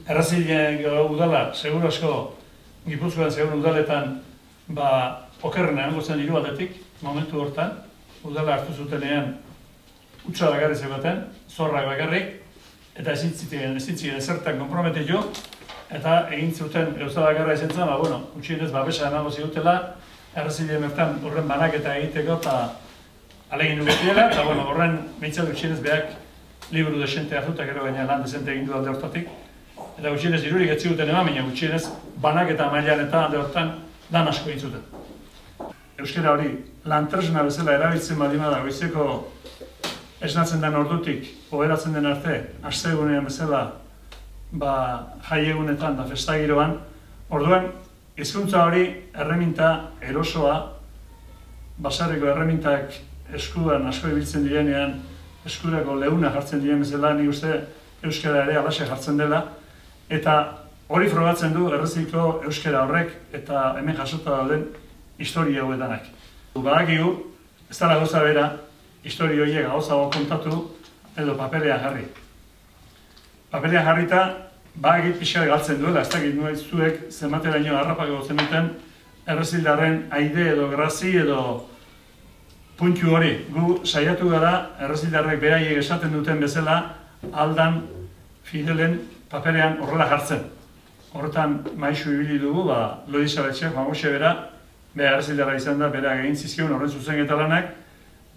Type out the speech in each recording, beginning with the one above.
Errazile udala, seguru asko, Gipuzkoan seguru udaletan, okerrena egongo diru aldetik, momentu hortan, udala hartu zutenean, utxa bakarri zegoetan, zorrak bakarrik, eta ezin ziren ezertan konprometitu, eta egin zuten gauza bakarra izan zen, gutxienez babesa emango zigutela, errazile mertan horren banaketa egiteko, eta alegin dugu zirela, eta horren behintzat gutxienez behak liburu desente hartutak ero baina lan desente egin du alde hortatik, eta gutxienez dirurik ez ziguten eman, baina gutxienez banaketa mailan eta alde hortan lan asko egin zuten. Euskara hori lan tresna bezala erabiltzen badimada goizeko esnatzen den ordutik, oheratzen den arte, astegunean bezala jaiegunetan da festagiroan, orduan hizkuntza hori erreminta erosoa, basarriko erremintak eskuan asko ibiltzen direnean, eskurako leuna jartzen diren bezala, nik uste euskara ere alaxe jartzen dela, eta hori frogatzen du erreziko euskara horrek eta hemen jasota dauden historia hauetanak. Badakigu, ez dela gauza bera, historia horiek gauzago kontatu edo papelean jarri. Papelean jarrita, badakit pixka galtzen duela, ez dakit nuen zuek zenbateraino harrapako zenuten errezildarren aide edo grazi edo puntu hori. Gu saiatu gara errezildarrek beraiek esaten duten bezala aldan Fidelen papelean horrela jartzen. Horretan maisu ibili dugu, Loisa Betxek, Mamuse bera, bera errezildarra izan da, bera egin zizkion horren zuzenketa lanak,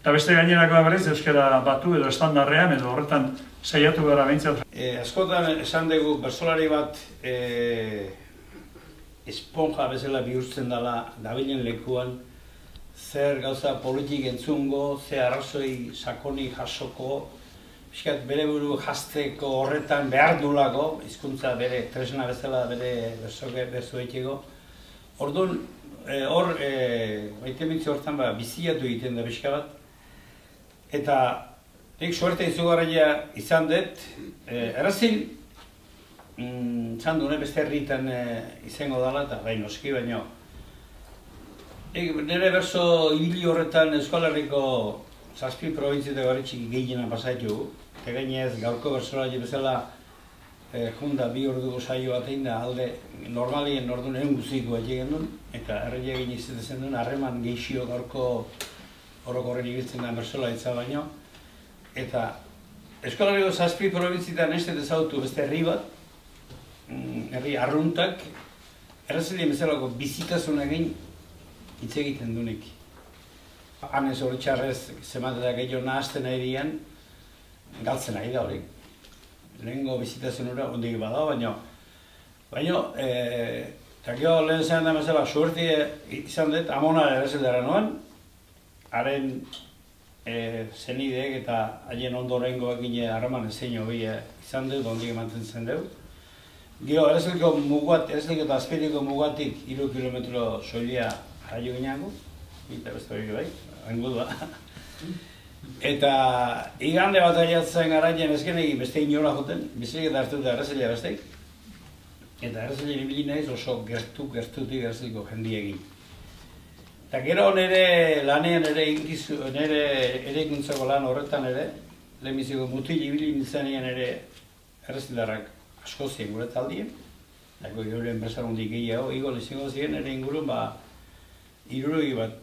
eta beste gainerakoa berriz euskara batu edo estandarrean edo horretan saiatu gara behintzat. Askotan esan dugu bertsolari bat esponja bezala bihurtzen dela dabilen lekuan, zer gauza politik entzungo, zer arrazoi sakoni jasoko, piskat bere buru jazteko horretan behar dulako, hizkuntza bere tresna bezala bere berzoetiko. Orduan, hor, maite mitzi horretan biziatu egiten da pixka bat, eta nik suerte izugarria izan dut, errazil, izan dune beste herritan izango dela, eta bai noski baino. Nire berso ibili horretan Euskal Herriko 7 probintzietako txiki gehiena pasaitu, eta gainez gaurko bersolari bezala junda 2 orduko saio bat egin da alde normalien orduan egun guztiko egin duen, eta erreia egin izatezen duen harreman gehixio gaurko orokorren ibiltzen da bersolaritza baino. Eta Euskal Herriko 7 probintzietan ez dut ezautu beste herri bat, herri arruntak, errazilien bezalako bizitasun egin hitz egiten duenik. Hanez hori txarrez zematetak gehiago nahazten nahi galtzen nahi da hori. Lehenko bizitazun hori ondik bada, baina, eta gero lehen zen da bezala, suerti izan dut, amona errazildara noan, haren zenideek eta haien ondorengoak gine harreman ezein hobi izan dut, ondik mantentzen dut. Gero, erraziliko mugat, erraziliko eta azpiriko mugatik 3 kilometro soilia jaio gineango, eta beste hori bai, hango da. Eta igande bat aiatzen garaien ezken egin beste inola joten, bizik eta hartu da errazilea besteik. Eta errazilea ibili nahiz oso gertutik erraziliko jendi egin. Eta gero nire lanean nire eraikuntzako lan horretan ere, lehenbiziko mutil ibili nintzenean ere errazilarrak asko ziren gure taldien. Eta gure enpresar hundik gehiago, igol izango ziren ere ingurun, 60 bat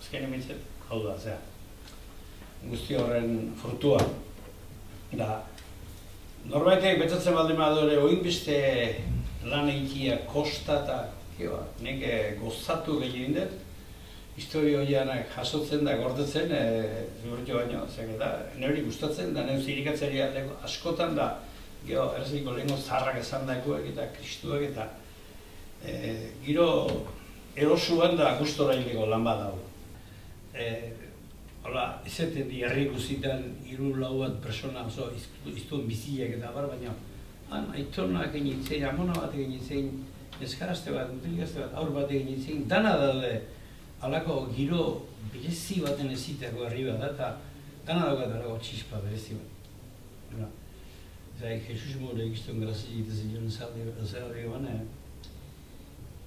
azken emintzet, hau da, zera. Guzti horren frutua. Norbaitek betzatzen baldin badore, oin beste lan egitea kosta eta nek gozatu gehien dut, historio horianak jasotzen da gordetzen, zigurtio baino, nire gustatzen, da nire zirikatzeri askotan da, gero erraziko lehenko zaharrak esan daikoak eta kristuak eta giro erosuan da gustora hileko lan bat dago. Hola, izaten di herri guzitan 3-4 bat persona oso iztuen biziak eta bar, baina aitonak egin zein, amona bat egin zein, eskarazte bat, mutilikazte bat, aur bat egin zein, dana daude halako giro berezi baten eziteko herri bat da, eta dana daukat halako txispa berezi bat. Jesus mure egiztuen grazia egiten zion zerari eban,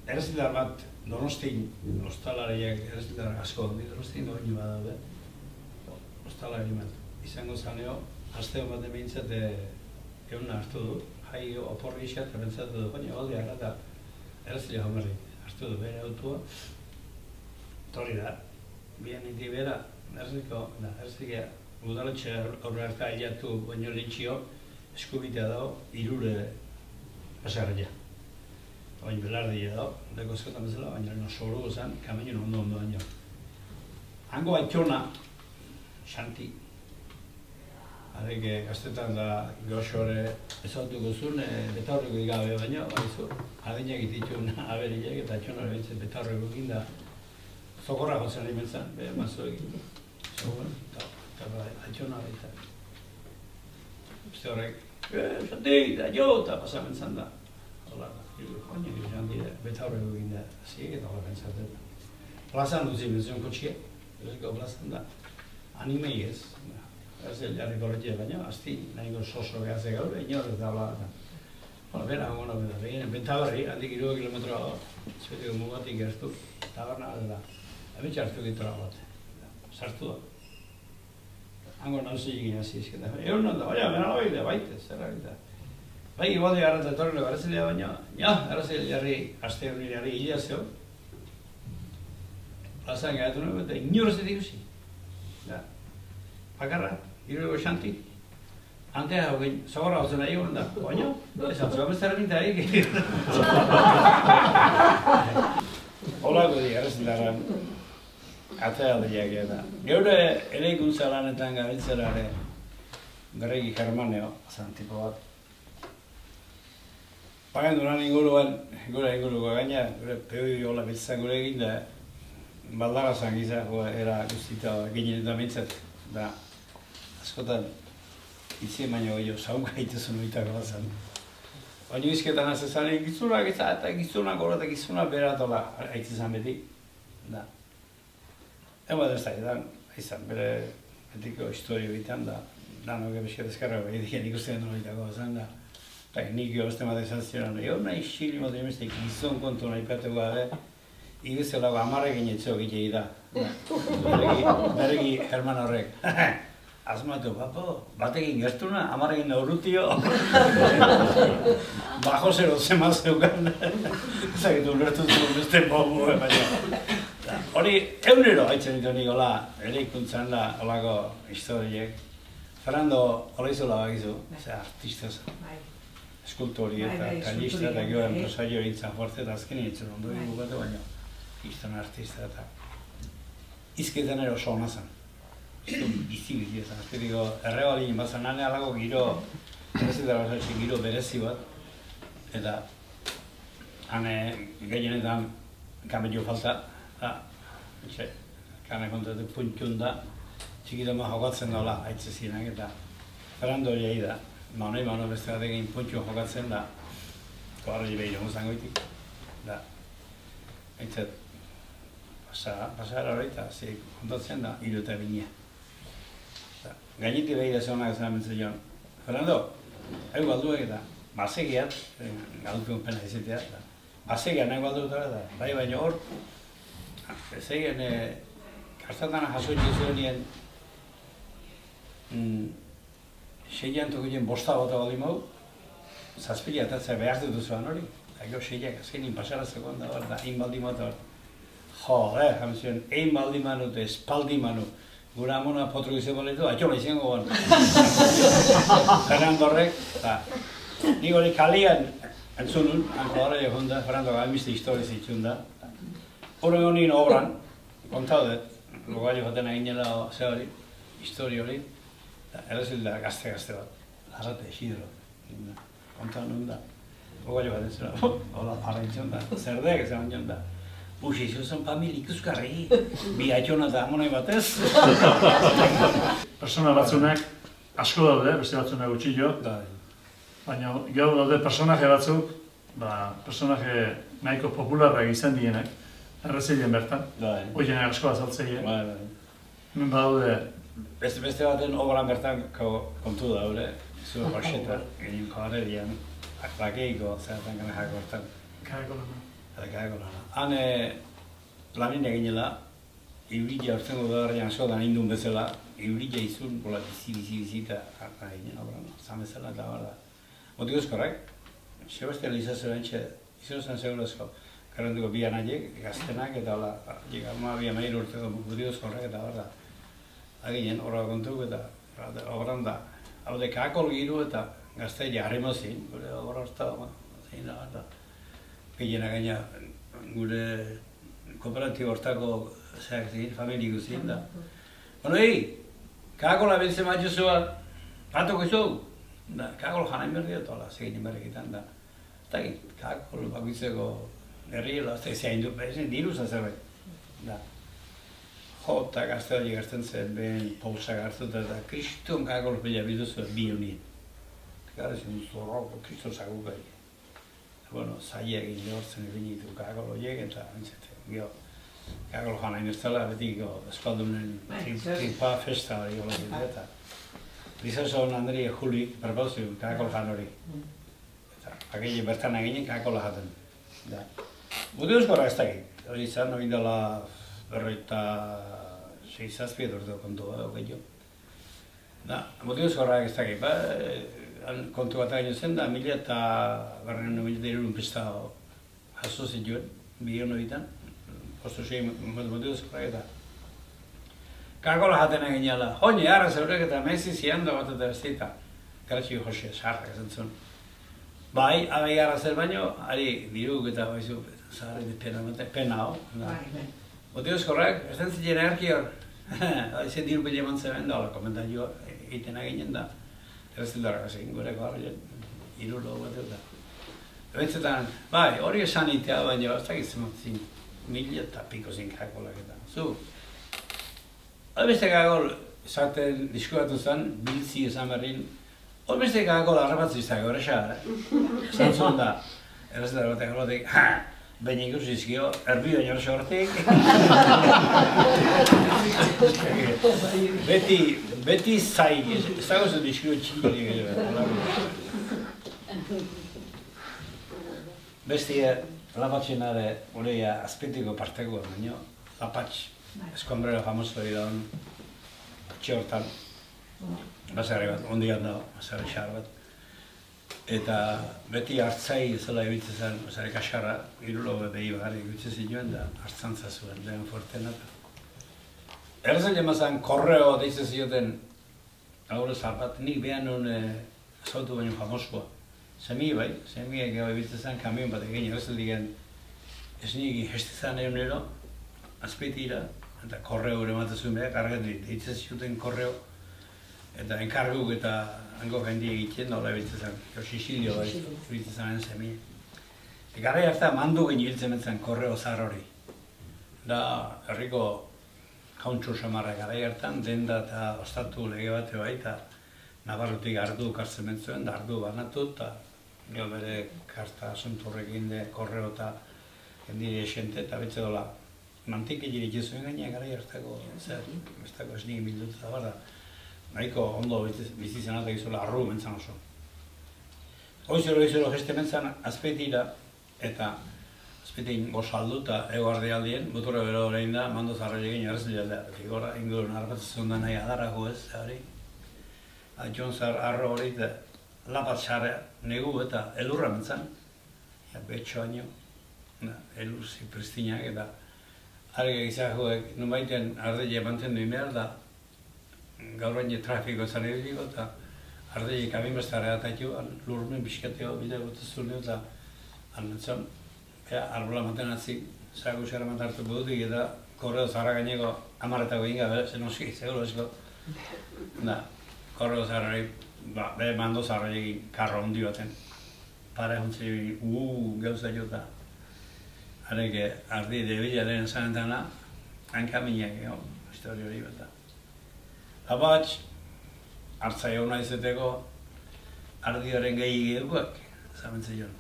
errazildar bat Donostin, ostalariak errazildar asko handi, Donostin hori bat daude. Ostalari bat izango zaneo, asteo bat behintzat egun hartu du, jai oporri iskat, pentsatu du, baina balde gara eta Errezilea Homerri hartu du bere autua. Torri da, bien iti bera, Errezilea udaletxe aurre harta hilatu baino lehentxio eskubitea dago, irure pasarria. Baina belardia dago, leko zegoetan bezala, baina no soru zen, kamenio ondo baino. Hango aitona, Xanti, harek gaztetan da goxore ezautuko zuen, betaurreko igabe baino, baizu, adinak ititxun aberilek eta aitxonare bintzen betaurreko egin da zokorra jotzen egin zen, mazo egin. Eta aitxonare eta beste horrek, Xanti, da jo, eta pasamen zen da. Hola, joan Xanti, betaurreko egin da, ziek eta hola pentsatzen. Plazan duzi menzion kotxie, ezeko plazan da, animei ez. Ez jarri korretia baina, asti, nahiko soso behaz gaur, inor ez da bla. Bera, beginen, Bentabarri, handik 2 kilometro zbetiko mugatik gertu, taberna bat da. Hemen txartu gitora bat, sartu da. Hango nauzi egin hasi izketa. Egon non da, baina, bera hori da, baita, zerra gita. Bai, igualde gara eta torrelo Errezilea baina, Errezilea jarri, aste hori jarri hila zeo. Plazan gaitu nago eta inor ez dituzi. Bakarra, irurego Xanti, antea hogin, zagorra hau zen nahi da, baina, ez hau zuen bezara ninta egin. Olako di, Errezilearen atea aldiak eta. Geure eraikuntza lanetan gabiltzerare Garregi Germaneo, zan tipo bat. Pagan duran inguruan, gure inguruko gaina, gure peoi hola biltzan gure egin da, baldagazan giza, era guztita ginen eta mintzat, da, askotan, itzien baino gehiago, zaunka itezun oitako bazan. Baina izketan azezan, gizunak eta gizunak gora eta gizunak beratola aitzizan beti. Da. Ema da ez da, edan, izan, bere betiko historio egiten da, danok ebesket ezkarra behidien ikusten duen oitako bazan da. Eta nik jo beste mate izan ziren, nahi xili moten emezte gizon kontu nahi pateko gabe, igizelago amarrekin etxeo gitei da. Beregi Herman horrek. Azmatu, papo, batekin gertuna, amarrekin neurutio. Bajo zero zema zeukan. Zagitu lertu zuen beste bogu, baina. Hori, egunero haitzen ditu nik hola, eraikuntzan da, holako historiek. Fernando Olaizola bagizu, artista zen. Eskultori eta talista eta gero empresario egintzen forte eta azkenin itzen ondo bukatu baina. Izan artista eta izketan ere oso hona zen. Bizi ezan, azketiko errebalin bazan nane alako giro, giro berezi bat, eta hane gehienetan kamello falta, kane kontatu puntxun da, txikitama jokatzen daula aitzezinak eta Fernando hori da, maunei beste bat egin puntxun jokatzen da, koarri behiro zangoitik, da, aitzet, pasara hori eta kontatzen da, 3 eta 2. Gainetik behira zehonak esan amentze joan. Fernando, hau galduak eta basegiat, galduak pena izatea, basegiat nahi galduak eta bai baina hor, bezegien kartzatana jasoetxe zuen 6 tokien bosta bota baldin mau, 7 atatzea behar dutuzuan hori, eta gero 6 azkenin pasarazeko handa hor, eta 1 baldin bota hor. Jamezioen, 1 baldin manu eta espaldin manu, gura amona potru izango lehitu, atxola izango goan. Fernando horrek, nik hori kalian entzunun, hanko horre joan da, Fernando gaimizte historiz itxun da. Horren honin obran, kontau dut, logailo jaten aginela ze hori, histori hori, errezil da gazte bat, Arrate, Isidro, kontau nun da. Logailo jaten zera, hola, parra itxun da, zerdek esan joan da. Uxi, zuzun familik euskarri, bi aitxona eta amonai batez. Persona batzunak asko daude, beste batzunak gutxillo. Baina gau daude personaje batzuk, personaje nahiko popularrak izan dienak, Errezilean bertan. Oienak asko azaltzeien. Hemen badaude. Beste baten obran bertan kontu daude, zure Roxeta, egin koharerian, lakeiko zeratan gana jako bertan. Kaeko lana. Han planin eginela, Eurilla ortengo beharrean asko da nindun bezala, Eurilla izun, bola bizi eta egin obran, zan bezala eta bar da. Motiuzkorrak, Sebastian Lizazioan izan zen segurezko, karrenduko bian haiek, gaztenak eta hola, amabia mail urteko motiuzkorrak eta horra. Aginen, horra kontuk eta horran da, haude kakol giru eta gazte jarrimozin, gure horra horta, zein da, eta gehiena gaina gure kooperatibo hortako zeak zin, familiko zin da. Bueno, kakola biltzen bat jozua, batuko izu, kakol janain berri dut, hola, zegin berrekitan da. Eta kakol bakitzeko herriela, ez zein du, ezen diruz azerbait. Jo, eta gazte hori gertzen zen, behen pausak hartuta eta kriston kakol pila biduzu bi honien. Eta gara zen zorroko, kriston zaguk ari. Bueno, zaila egin lehortzen egin ditu kakol horiek eta nintzete, gio. Kakol joan hain ez dela, beti eskaldunen tripa festa hori golokin eta Lizazioan Andri Julik berbauzio kakol joan hori. Eta akile bertan eginen kakola jaten. Motiuzkorra ez dakit, hori izan hori dela berroita 6-7 urte kontu gehiago. Motiuzkorra ez dakit, kontu bat egin zen da, 1900 pista jaso zituen, bion horietan, posto sei motiuzkorra eta kakola jaten egin jala, honi, arra zeurek eta mezi ziando bat eta bestita, garatxi Jose Sarrak esan zuen. Bai, abai arra zer baino, ari diruk eta baizu, zaharri pena hau. Motiuzkorrak, ez den ziren erki hor, ze diru pile eman zeben da, komentarioa egiten eginen da. Errezeldarrak azegin gureko harri, irulo bat eta. Ebentzetan, bai, hori esan itea baina, ez dakit zemotzin, 1000 eta piko zin kakolak eta. Zu, hori beste kakol, esaten diskuatu zen, biltzi esan berrin, hori beste kakol harrabatzu izak, hori esan, esan zuen da, errezeldar batek, baina ikusi izkio, erbi baina hori hortik. Beti zai, ez dago zu diskuo txikiri gero. Bestia, lapatxen ere, horreia azpetiko parteko, baina lapatx, eskombrero famoso hori daun, txe hortan, basarri bat, ondian dago, basarri xar bat. Eta beti hartzai zela ebitzen zen, basarri kaxarra, irulo behi bagarri ebitzen zinuen da hartzantza zuen, lehen fuerten eta. Errezen jamazan korreo deitzen zioten aurre zarbat, nik behan nun zautu baino famoskoa. Semi bai, semi geho ebitzen zen kamion bat egin errezen digen ez nik hestizan egon nero, azpeitira, eta korreo ere ematen zuen behar, kargat deitzen zioten korreo, eta enkarguk eta hango jendi egiten nola ebitzen zen, Sicilio bai, ebitzen zen semi. Gara harta mandu geni hiltzen zen korreo zar hori. Da, herriko jauntxo samarra gara hartan, denda eta ostatu lege bate bai, eta Navarrotik ardu kartzen mentzuen, da ardu banatu, eta gero bere karta asuntorrekin de korreo eta jendi esente, eta betxe dola mantik egirik zuen gaina gara hartako, zer, bestako esnik bildut eta bara, nahiko ondo bizi zenatak izola arru mentzan oso. Hoizero geste mentzan azpeitira, eta azpeitin gozaldu eta eguardi aldien, motorra bero horrein da, mando zarra egin errezen jaldea. Betik gora, ingurun harbatzen da nahi adarrago ez, hori. Jon zar arro hori eta lapat xarra negu eta elurra mentzan. Betxo haino, elur zipristinak eta argi gizakoek numaiten ardile manten duen behar da gaur baino trafiko zan eduriko eta ardile kabinbestara ataitu, lurmen biskateo bide gotezun eta anentzon. Arbola maten atzik, zago xera matartu budutik eta korreo zarra gaineko amaretako inga, zen oski, seguro esko. Korreo zarrari, behe mando zarra egin karro hondi baten. Pare hontzi egin, gauza jota. Hareke, ardi debilaren zanetana, hankaminak egon, histori hori bata. Abatx, hartzai hona izeteko, ardiaren gehi gehiagoak, zamentze joan.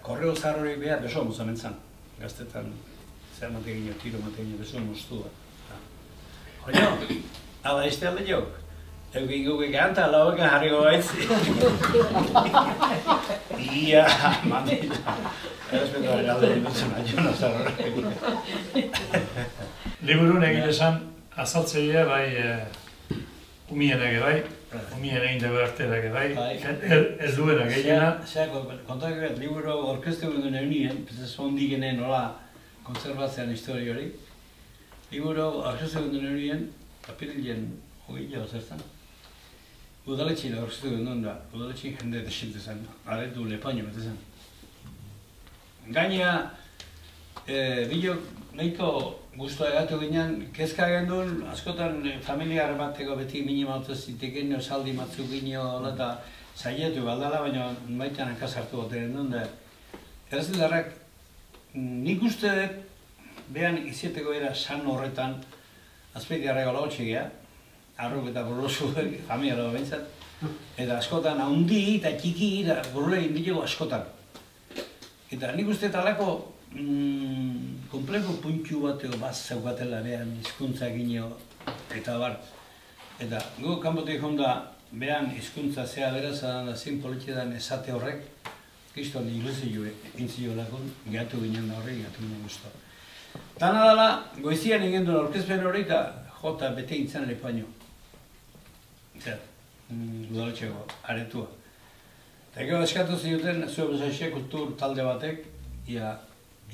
Korreo zar hori behar beso muzamen zan, gaztetan zer mate gino, tiro mate gino, beso moztua. Oino, ala este alde jok, eukin guk eganta lauekan harriko baitzi. Ia, mandita, errespetu hori alde dibutzen aiona zar hori. Liburun egin esan, azaltzeia bai umienak bai, umien egin dago arterak bai, ez duena gehiena. Kontak bat, liburu orkestu duen egunien, zondi genen nola konservatzean histori hori. Liburu orkestu duen egunien, apirilen hogei jau zertan. Udaletxin orkestu duen da, udaletxin jende desiltu zen, aretu lepaino bat zen. Gaina, bilok nahiko guztua egatu ginen, kezka gendun, askotan familiar bateko beti minimautu ziteken, osaldi matzuk ginen, eta zailetu baldala, baina baitan hankasartu bat egin duen, errezilarrak nik uste dut, behan izieteko era san horretan, azpeiti harrego lautxegia, arruk eta burrosu familia dago behintzat, eta askotan haundi eta txiki eta burrolegin bilego askotan. Eta nik uste talako konpleko puntxu bateko bat zaukatela behan hizkuntza gineo eta bar. Eta gu kanpotik honda behan hizkuntza zea berazadan da zin politxetan esate horrek, kiston iluzio intzio lakon, gehatu ginen da horrek, gehatu ginen guztua. Tana dala, goizian egin duen orkezpen hori eta jota bete intzan lepaino. Zer, udaletxeko, aretua. Eta gero eskatu zioten, zuen bezaxe kultur talde batek, ia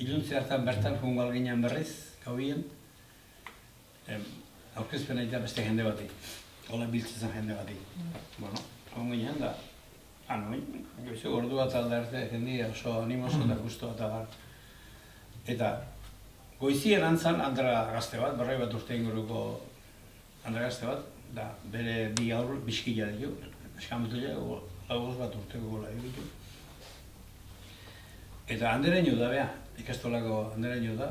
iluntze hartan bertan jungal ginen berriz, gaubien, aurkezpena eta beste jende bati, hola biltzen jende bati. Bueno, hon ginen da, goizu ordu bat alde arte jende oso animoso eta guztua eta bar. Eta goizien antzan Andra gazte bat, berroi bat urte inguruko Andra gazte bat, da bere bi aur bizkila ditu, eskamutuela, lagoz bat urteko gola egitu. Eta handeraino da, beha, ikastolako handeraino da,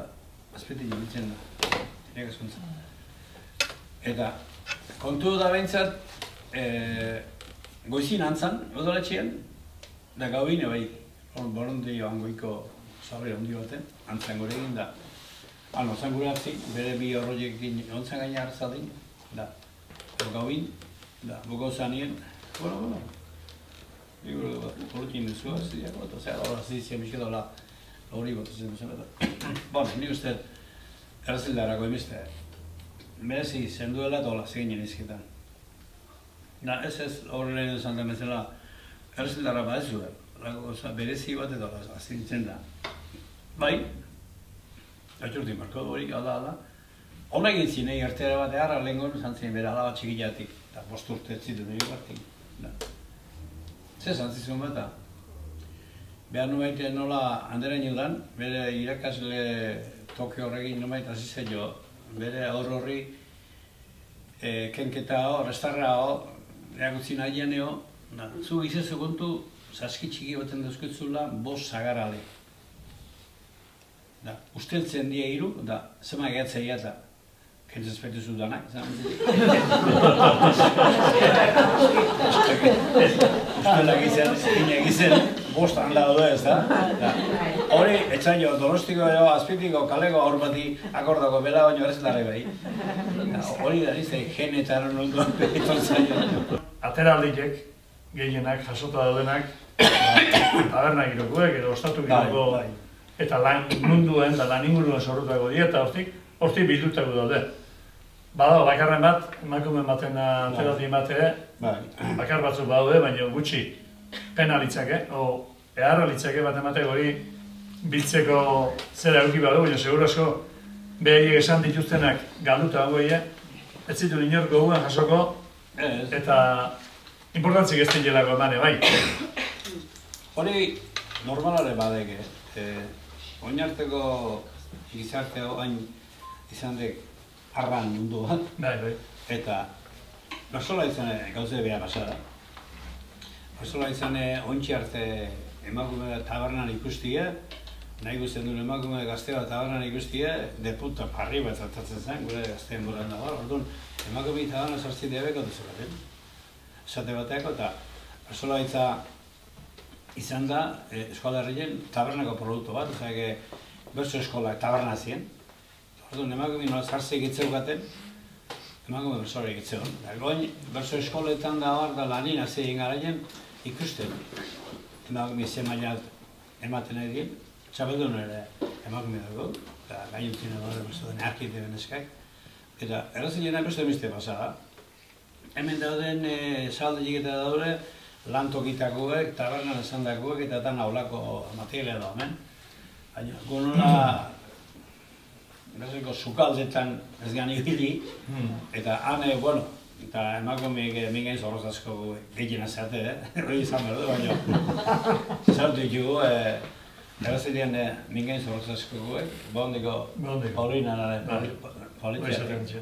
azpetik biltzen da, irakaskuntza. Eta kontu da behintzat, goizin antzan, udaletxean, da gaubine bai, boronte joan goiko zabre handi baten, antzan gore egin da, ontzan gure hartzik, bere bi horroiekin ontzan gaina hartzadin, da, gaubin, da, buko zanien, bueno, liburu politin duzua, zideako, eta zera horra zidizia bizketa hola hori bat zen duzen eta. Bueno, nik uste errazildarako emizte, merezi zenduela eta hola zeginen izketan. Ez horren edo zanten bezala errazildarra bat ez zuen, berezi bat eta hola azintzen da. Bai, atxurti marko hori, ala. Hona egin zinei arteara bat eharra lehengon zantzen bere alaba txikiatik, eta bosturte etzitu nire bartik. Zer zantzizun bat da? Behar nubait nola handeraino dan, bere irakasle toke horregin nubait azizet jo, bere aur horri kenketa hor, restarra hor, eagutzi nahian eo, zu gizezu kontu, saski txiki baten duzkutzula, 5 zagarale. Usteltzen dia hiru, da, zema gehatzea eta kentzezpetu zudanak, ustelak izan, inak izan, 5 handa daude ez da. Hori, etxan jo, Donostiko jo, Azpitiko, kaleko hor bati akordako bela baino errezetarri bai. Hori da izan, genetaren ondoan etortzen zaino. Ateraldikek, gehienak, jasota daudenak, taberna girokoek edo ostatu giroko eta lan munduen da lan inguruen sorrutako dira eta hortik bildutako daude. Badago, bakarren bat, emakumen baten ateraldi ematea, bakar batzuk badaude, baina gutxi pena litzake, o eharra litzake bat emateko hori biltzeko zera eduki badu, baina seguru asko behaiek esan dituztenak galduta dagoie, ez zitu inor goguan jasoko, eta importantzik ez dinelako emane, bai. Hori normalare badeke, oinarteko gizarte hain izan dek arran mundu bat, eta bersola izan gauze behar pasada. Bersola izan ontsi arte emakume tabernan ikustia, nahi guztien duen emakume gazte bat tabernan ikustia, de punta parri bat zartatzen zen, gure gazteen boran dago. Orduan, emakume tabernan sartzen diabeko duzulaten. Esate bateako eta bersola izan da eskola herrien tabernako produktu bat, berso eskola taberna zien. Orduan, emakume nola zartze egitzeugaten, emakume bersoa egitzeon. Goin, berso eskoletan da hor da lanin azien garaien ikusten. Emakume zemailat ematen egin, txabeldun ere emakume dago, eta gaiuntzien edo berso den arkite beneskak. Eta errazilena beste emizte pasada. hemen dauden saldeik eta daude lantokitakoek, tabernan esandakoek eta tan aulako materiala da hemen. Baina, gonola gazeko sukaldetan ez gani ibili, eta hane, bueno, eta emakumeek mingain zorroz asko gehien azate, hori izan berdu, baina sartu ditugu, Erazitean mingain zorroz asko guek, bondiko Paulinanaren politia.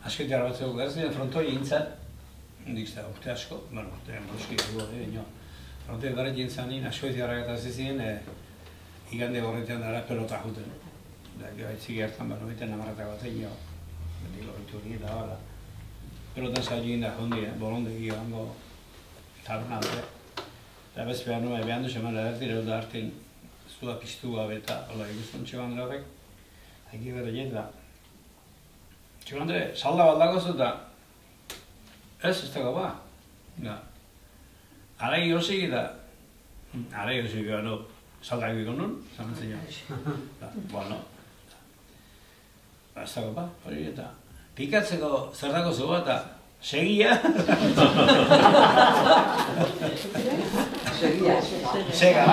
Asko tiara batzuk, erazitean frontoi intzat, dikzta urte asko, bueno, urtean bruski dugu, frontoi garret intzanin, asko tiara gata zizien, igande horretean dara pelota juten. Gaitzik hartan bat noiten amarratak bat egin, betiko hitu hori eta bala. Pelotan zaitu egin da jondi, bolondegi hango taberna dute. Eta bez behan du seman edartire da hartin zua piztu gabe eta hola eguztun txegandre horrek. Eki bere jet da. Txegandre, salda bat dago zuta, ez dago ba. Ara egosik eta, ara egosik gano, saldak egin nun, zamentzen jo. Bueno, ez dago ba, hori eta. Pikatzeko zer dago zu bat, segia. Sega.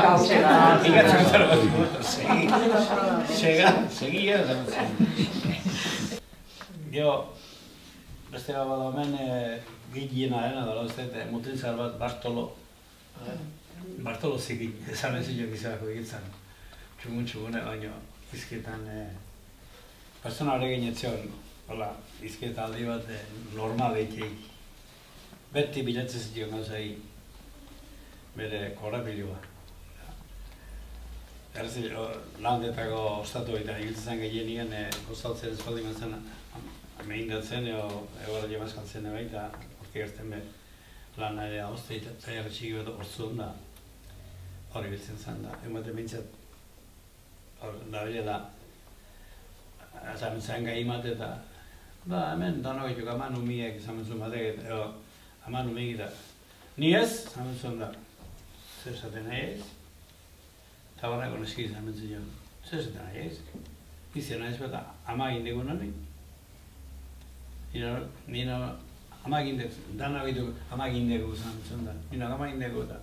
Pikatzeko zer dago zu bat, segia. Gero, beste bat bada hemen gigiena dela uste, mutiltzar bat Bartolo zikin, esan ez zilok izanako egitzen. Txugun-txugune, baina izketan pertsona horrekin etzion, hola, izketa aldi bat normal eiteik. Beti bilatzen zition gauzai bere korrapilua. Landetako ostatu eta egiltzen gehienien gozaltzen ezbaldin zen mehindatzen egorra jemazkaltzen eba eta orki gertzen be lan ere hauzte eta zaiarra txiki bat ortzun da hori biltzen zen da. Ematen bintzat da bilela azamentzen gai imat eta hemen danogetuk aman umiek izamentzun batek edo aman umiek da ni ez, izamentzun da zer esaten nahi ez eta horreko neski izamentzun jo zer esaten nahi ez izan nahi ez bat ama egin dugu nani nina ama egin dugu, danogetuk ama egin dugu izamentzun da nina ama egin dugu eta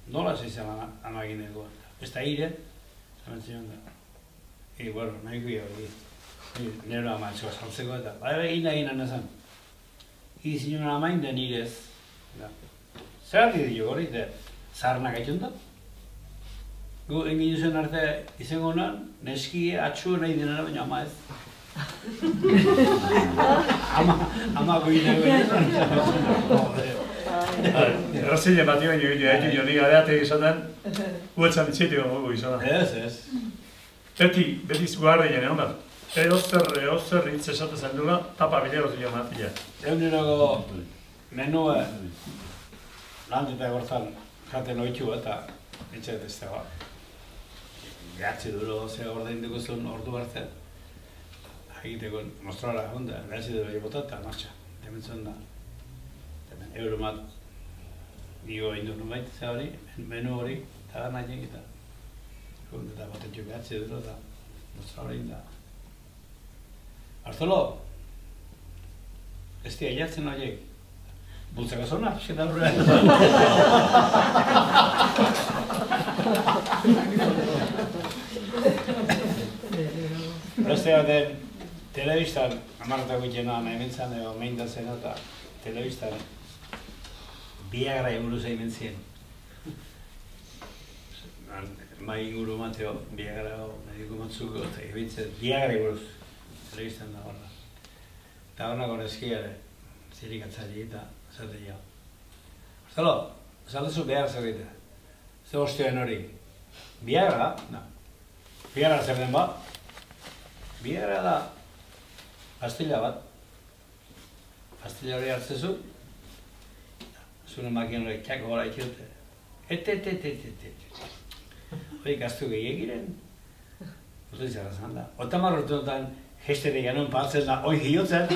nola zeizan ama egin dugu ez da ire izamentzun da bueno, nahi guia hori nero ama etxoa saltzeko eta egin da egin anezan izin nuen ama egin nirez zer hati dio hori eta zaharnak aitzun da gu engin zen arte izango nuen neski atxu nahi dinara baina ama ez ama guina Errazile bat joan jo nik adeatek izaten guetzan ditxetiko gogu izaten. Ez. Beti guardeien egon bat. Eozer hitz esate zen dula, tapa bideroz jo matila. Eguneroko menua landeta gortan jaten oitxu eta itxet ez dago. Gatzi duro ze ordein duguzun ordu hartzen. Egiteko mostrara honda, gatzi duro jibota eta martxa. Dementzen da. Euromat Igo indu nubait, ze hori, menu hori, eta gana egin eta baten txukeatzi duro eta mostra hori da. Bartolo, ez dia hilatzen horiek, bultzako zona, xeta horre. Beste baten, telebistan, amartako itxena hementzan edo meindatzen eta telebistan Viagra buruz egin zien. Mai inguru mateo, Viagra mediku matzuko, eta egitzen Viagra buruz. Telebistan da horra. Eta horna gorezkiare, zirik atzari eta zate jau. Bartolo, zaldezu Viagra zer dita. Zer ostioen hori. Viagra? No. Viagra zer den bat? Viagra da pastilla bat. Pastilla hori hartzezu, zure makien hori txako gara itxute. Hori gaztu gehiegiren. Oso izarra zan da. Otamar urtunotan gestere ganun patzen da, hoi hiotzen.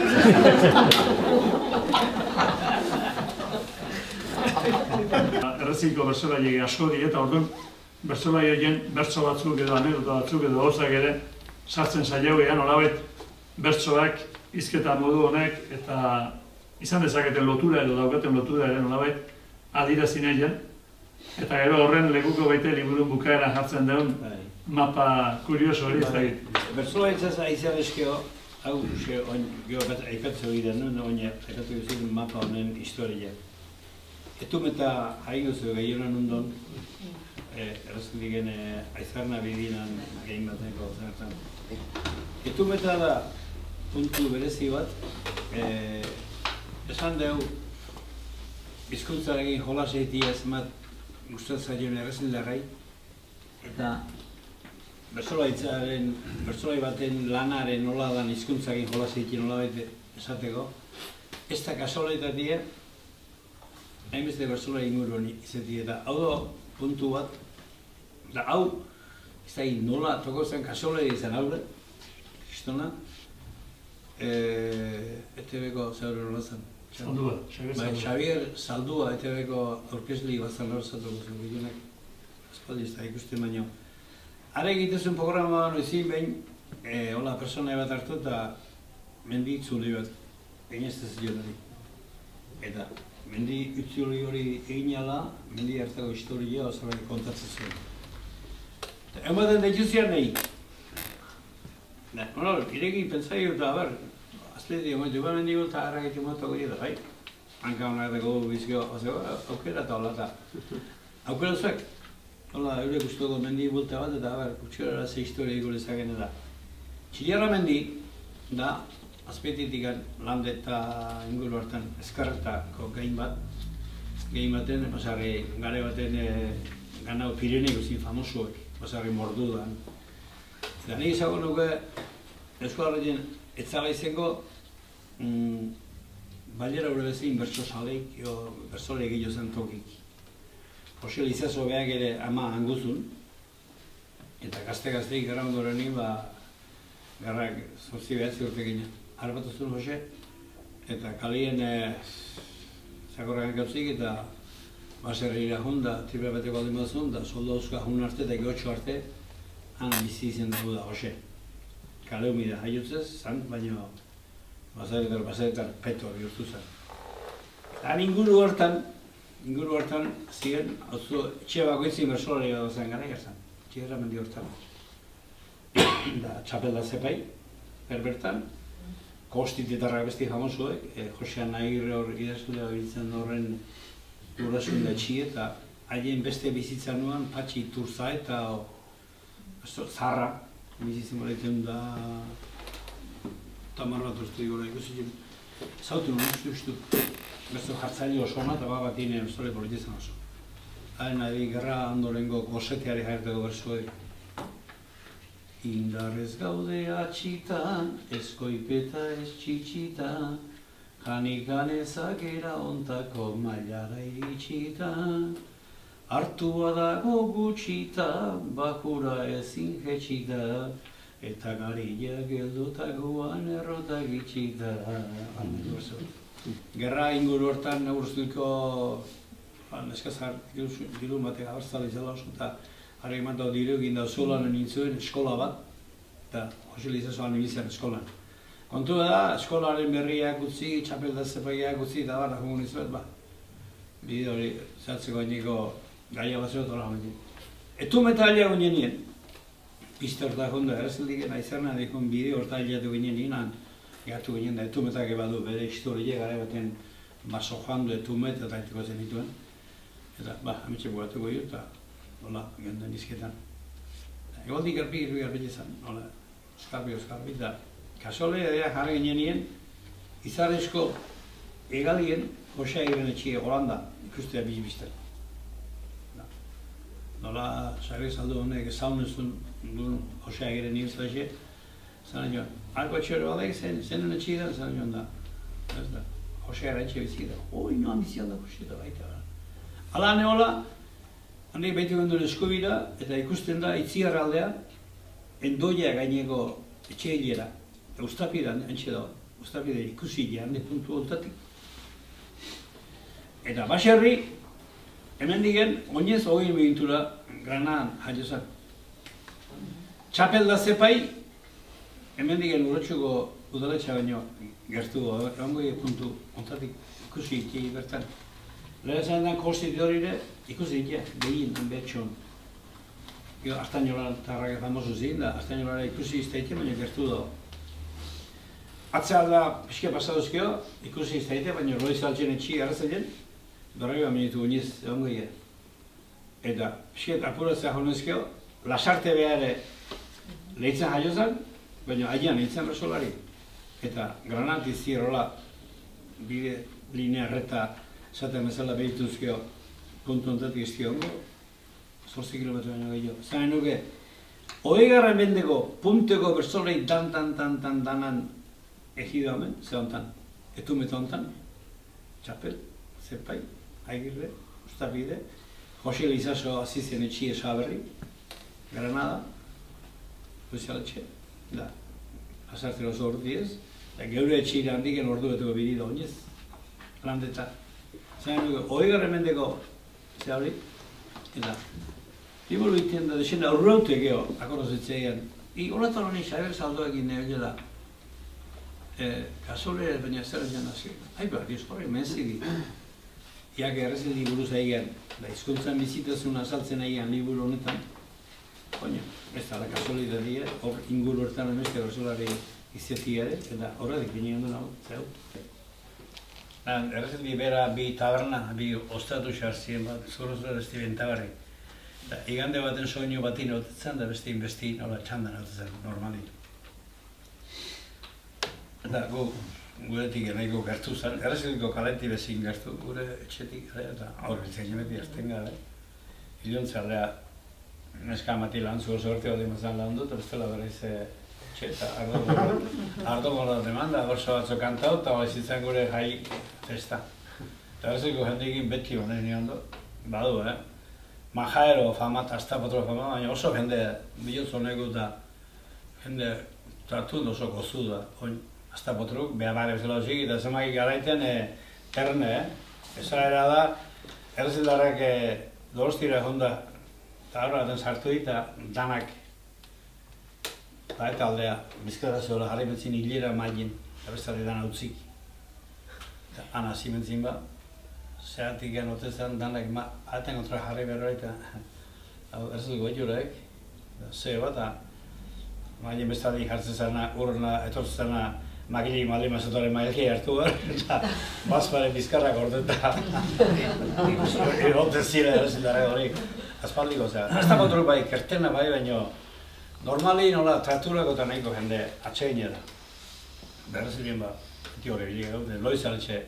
Erreziko bertsolaiek asko di eta orduan bertsolaien bertso batzuk edo anekdota batzuk edo gauzak ere sartzen saioean olabet bertsoak hizketa modu honek eta izan dezaketen lotura edo daukaten lotura ere nolabait adirazi nahian, eta gero horren lekuko baite liburun bukaeran jartzen duen mapa kurioso hori ez dakit. Bertsolaritzaz aizar eskeo, hau gero aipatzen hori da, baina aipatu guztien mapa honen historia. Etumeta haiguzu gehionan undon, errazten digen aizarna bidinan gehin bateneko zertan. Etumeta da puntu berezi bat, esan dugu hizkuntzarekin jolas egitea zenbat gustatzen zaion errezendarrai, eta bertsolari baten lanaren nola dan hizkuntzarekin jolas egitea nola baita esateko, ez da kasualitatea, hainbeste bertsolari inguruan izatea, eta hau da puntu bat, da hau, ez da nola toko zen kasualitatea izan hau da, kristona, ETV-ko zauren nola zen. Saldua, Xavier Saldua, ETV-ko aurkezli bazan lorzatuko zen bilunek, espaldi ez da ikusten baino. Hara egitezun programa noiz behin, hola persona bat hartu eta mendi itzuli bat, egin ez da zionari. Eta mendi itzuli hori egin ala, mendi hartako historia oso kontatzen zuen. Ematen deituzian nahi. Ireki pentsaio eta, azleti emoitu ba mendigo eta harragetu motoko dira, bai? Hanka honak dago bizko, aukera eta hola eta aukera zuek. Hola, eure guztuko mendi bulta bat eta, kutxera ze historia ego lezaken da. Txillarra mendi, da, azpetitik lande eta inguru hartan eskarretako gain baten, basarri, gare baten ganau Pireneko zin famosuak, basarri mordudan. Eta nik izango nuke Euskal Herrien ez zala izango Bailera hori bezin bertsozaleik, bertsole egillo zen tokik. Jose Lizaso behak ere ama hanguzun, eta gazte-gazteik gara ondorenik, garrak zortzi behatzi urte ginen. Arbatu zuen Jose, eta kalien zakorrakan gautzik eta baserrira honda, tripe bateko aldin bazun, da soldauzka hun arte eta geotxo arte, han bizi izen dugu da Jose. Kale humida jaiotzez, zan, baina basaretar peto bihurtu zen. Han inguru hortan ziren, etxe bakoitzin bertsolaria zen gara gertzen, etxe erramendi hortan. Da, txapelda zepai, berbertan, kostitetarrak besti famosuek, Josean Agirre hor idazkulea biltzen horren durasun da txie, eta haien beste bizitza nuan, Patxi Turza eta Zarra, bizitzen baretzen da tamar bat uste digora ikusi zautu nuen ustu besto jartzaile oso hona eta bat batinen ustore politizan oso. Haren ari gerra ondorengo goseteari jaerteko bersuek. Indarrez gaude atxitan, ezkoipeta ez txitxitan, janikan ezagera ontako mailara iritsita, hartua dago gutxita, bakura ezin jetxita, eta garilla geldutagoan errotak itxita. Gerra inguru hortan neuruztuiko eskazar diru batek abertzala izala oso, eta harri emantau diru egin da zolan nintzuen eskola bat, eta Jose Lizasoan ibiltzen eskolan. Kontu da, eskolaren berriak utzi, txapelda zepaiak utzi, eta barra joan izuet, bide hori zehatzeko haineko gaia bat zehot hola hain. Etu metalia ginen nien, piste horta jonda, errezeldik aizerna dikon bide horta hilatu ginen nien, gatu ginen da etu metak ebadu bere historia gara baten baso joan du etu met eta etiko zen dituen. Eta, hamitxe bugatuko jo, eta hola, genden izketan. Egoldik garbi izan, hola, eskarbi, eta kasole jarri ginen nien, izarrezko egalien Jose Agirren etxie Holanda ikustea bizbizten. Nola, Xavier Saldu honek ezaunezun duen Jose Agirren nire zan joan, alko etxero badek zenun etxie da, zan joan da. Jose Agirren etxie bizik da, oi, noan bizian da Jose da baita. Ala neola, handik behitu genduen eskubira, eta ikusten da itziarra aldea, endoia gaineko etxe hilera. Uztapida, antxe da, Uztapida ikusi handik puntu hontatik. Eta baserri, hemen digen, oinez hogei megintura Granaan jaiozan. Txapelda zepai, hemen digen urratxuko udaletxa baino gertu egongo puntu ontatik ikusi iti bertan. Lehen zanetan konstitutorire ikusi iti, behin, betxon. Artainola tarrake famoso zin, da Artainola ikusi iztaite, baina gertu da. Atzea da pixke pasaduzkio, ikusi iztaite, baina roi zaltzen etxi garrazatzen, berrega minutu uniz egongo gira. Eta pixket apuratzea honezkio, lasarte behare lehitzen jaiozan, baina haian lehitzen bersolari. Eta granati zirola bide linea reta esaten bezala behituzkio puntu ontatik izkio ongo, 8 kilometro baino gehiago. Zain nuke, 20. mendeko punteko bersolei danan egido hemen, ze hontan, etumeta hontan, txapel, zepai, aigirre, ustapide, Jose Lizaso azizien etxi esaberri, Granada, Luisaletxe, da, azartzen oso ordiez, eta geure etxi handiken ordu beteko bidida oinez, landeta. Zain nuke, 20. mendeko, ze hori, eta, liburu iten da, desena aurraute geho, akorrozetzean, horretan honi xaber saldoekin nebela, kasole baina zer egin hasi. Aiba, dios horre, menzigi. Iak errezeli buruz egin, da hizkuntzan bizitasun azaltzen egin liburu honetan, baina, ez da, kasole da dira, hor inguru horretan emezke bersolari izeti ere, eta horretik binean du nago, zeu. Errezeli bera bi taberna, bi ostatu xarzien bat, zorozera ez diben tabarri. Igande baten soinu batin otetzen, da beste inbesti nola txandan otetzen, normali. Eta guretik nahiko gertu zen, errezeliko kaleti bezin gertu gure etxetik, eta aurritzen jemeti azten gara. Iluntzarrea neska amati lan zuho sorte hori mazan lan dut, bestela berriz etxe eta ardo gola demanda, borso batzo kantau, eta hori zitzen gure jai festa. Eta errezeliko jendeekin beti honen nion dut, badu, Majaero famat, astapotro famat, baina oso jende bihotz honeko eta jende tratu oso gozu da. Astapotruk, behar bare bezala hosik, eta zemak garaiten terne, esaera da, errezeldarrak Donostira honda, eta horra baten sartu dit, eta danak, eta aldea, bizkara zehola jarri betzin hilera maien, eta bestari dana utzik. Eta ana zimentzin ba, zehatik gen otezen danak, aten kontra jarri berra eta errezeliko etxurek, ze bat, maien bestari jartzen zena, urrena, etortzen zena, Magili mazatoren mailki hartu behar, eta bazpare bizkarrak orduta. Egoten zira errezeldarek hori, azpaldiko, astapotruk bai, kertena bai, baina normali nola traturako eta nahiko jende atxegin da. Berrezilien ba, eti hori bilik egoten, Loizaletxe,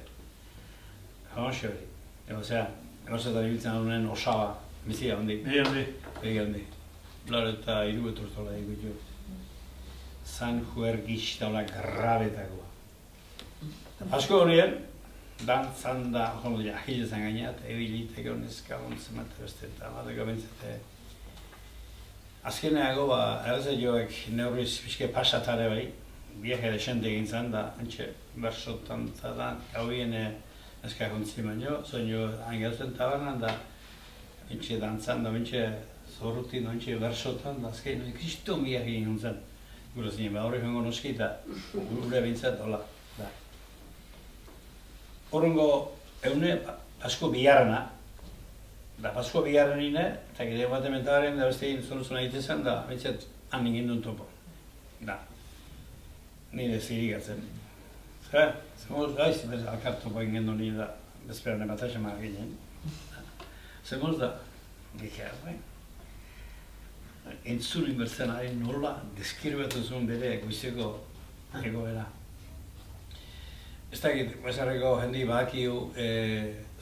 hamanxe hori. Egozetan ibiltzen honen osaba, bizia handi. Egi handi. Blaro eta irubeturtola egitu. San Juergix daula grabetakoa. Asko horien, dantzan da, ahilezan gaina, eta ebiliteko neska ontzen bat beste, eta mateko bentzete. Azkeneago, erreze joek neurriz pixke pasatare bai, biaje desente egin zan da, antxe bersotan da, gaubien neska kontzien baino, zoin angelzen tabernan da, antxe dantzan da, antxe zorrutin, antxe bersotan da, azkenean kriston biaje egin zen. Gure zinen, horrek jongo noski eta gure bintzat, hola. Horrengo eune Pasko bigarrena, da Pasko bigarrenine, eta gire bat ementaren da beste egin zonuzuna egitezen, da bintzat han ingin topo. Da, nire zirigatzen. Zemoz, gaiz, alkar topo ingin duen nire da, bezperan emataxe maa ginen. Zemoz da, dikea, entzulin bertzen ari nola deskribatu zuen bere goizeko egoera. Ez dakit, bezarreko jendi badakiu,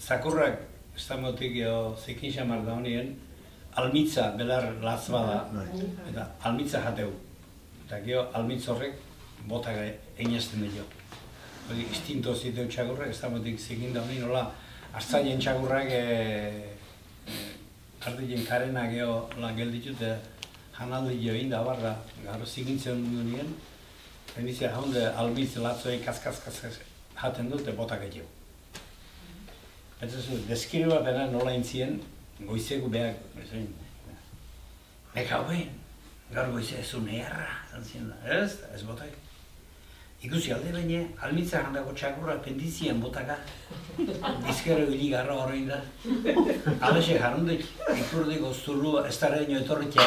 zakurrak estamotik zekin xamar da honien, almitza belar latz bada, eta almitza jateu. Eta gero almitz horrek botak einazten dio. Hori instinto ziteu txakurrak, estamotik zekin da honien nola hartzaien txakurrak ardien karena gero lan gelditute hanaldi jo egin da barra, garo zigintzen du nien, benizia haunde almitz latzoei kaskaz jaten dute botak egio. Eta zu, deskriba bena nola intzien, goizeko behar, eka hobein, gaur goizea ez un erra, ez botak. Ikusi alde baina, almitza handako txakurra pendizien botaka, bizkero hili garra horrein da. Alexe jarrundik, ikurdiko zurrua ez da reino etorrikia.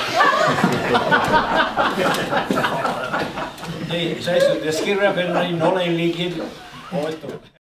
Esaizu, deskirra penari nola inlikin, hobeto.